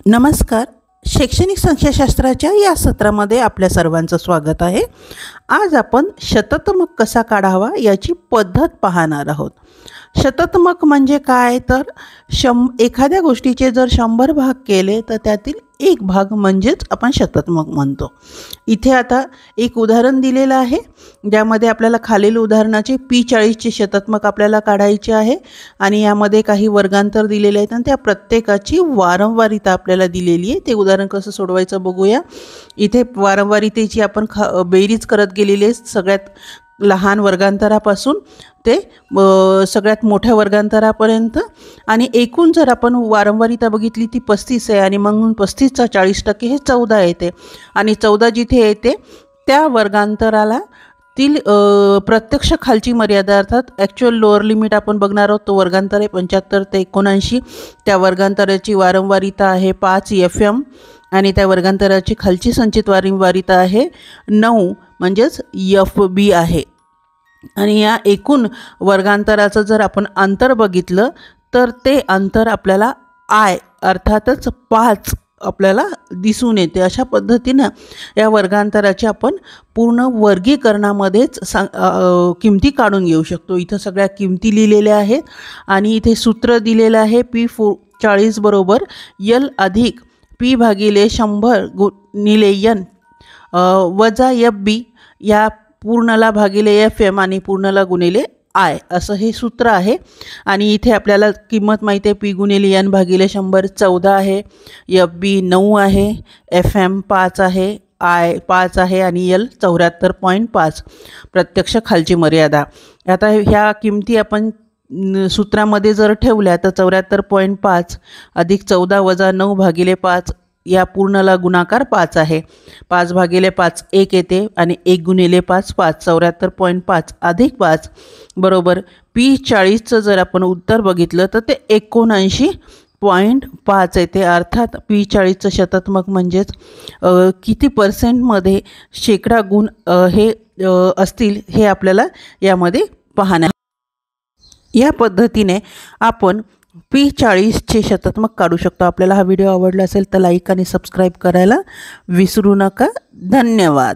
नमस्कार. शैक्षणिक संख्याशास्त्राच्या या सत्रामध्ये आपल्या सर्वांचं स्वागत आहे. आज आपण शततमक कसा काढावा याची पद्धत पाहणार आहोत. शततमक म्हणजे काय तर एखाद्या गोष्टीचे जर 100 भाग केले तर त्यातील एक भाग म्हणजेच आपण शततमक म्हणतो. इथे आता एक उदाहरण दिलेलं आहे ज्यामध्ये आपल्याला खालील उदाहरणाचे P40चे शततमक आपल्याला काढायचे आहे आणि यामध्ये काही वर्गांतर दिलेले आहेत आणि त्या प्रत्येकाची वारंवारिता आपल्याला दिलेली आहे. ते उदाहरण कसं सोडवायचं बघूया. इथे वारंवारितेची आपण बेरीज करत गेलेली आहे सगळ्यात लहान वर्गांतरापासून ते सगळ्यात मोठ्या वर्गांतरापर्यंत आणि एकूण जर आपण वारंवारिता बघितली ती 35 आहे आणि मग 35चा 40% हे 14 येते आणि 14 जिथे येते त्या वर्गांतराला तील प्रत्यक्ष खालची मर्यादा अर्थात ॲक्च्युअल लोअर लिमिट आपण बघणार आहोत. तो वर्गांतर आहे 75 ते 79. त्या वर्गांतराची वारंवारिता आहे 5 FM आणि त्या वर्गांतराची खालची संचित वारंवारिता आहे 9 म्हणजेच FB आहे. आणि या एकूण वर्गांतराचं जर आपण अंतर बघितलं तर ते अंतर आपल्याला I अर्थातच 5 आपल्याला दिसून येते. अशा पद्धतीनं या वर्गांतराची आपण पूर्ण वर्गीकरणामध्येच किमती काढून घेऊ शकतो. इथं सगळ्या किमती लिहिलेल्या आहेत आणि इथे सूत्र दिलेलं आहे P40 बरोबर L अधिक P भागिले 100 गुणिले N वजा FB या पूर्णला भागिले FM आणि पूर्णला गुणिले I असं हे सूत्र आहे. आणि इथे आपल्याला किंमत माहिती आहे P गुणिले N भागिले 100 14 आहे, FB 9 आहे, FM 5 आहे, I 5 आहे आणि L 74.5 प्रत्यक्ष खालची मर्यादा. आता ह्या किमती आपण सूत्रामध्ये जर ठेवल्या तर 74.5 अधिक 14 वजा 9 भागिले 5 या पूर्णला गुणाकार 5 आहे. 5 भागिले 5 1 येते आणि 1 गुणिले 5 5 74.5 अधिक 5 बरोबर P40चं जर आपण उत्तर बघितलं तर ते 79.5 येते. अर्थात P40चं शततमक म्हणजेच किती % शेकडा गुण हे असतील हे आपल्याला यामध्ये पाहण्या. या पद्धतीने आपण P40चे शततमक काढू शकतो. आपल्याला हा व्हिडिओ आवडला असेल तर लाईक आणि सबस्क्राईब करायला विसरू नका. धन्यवाद.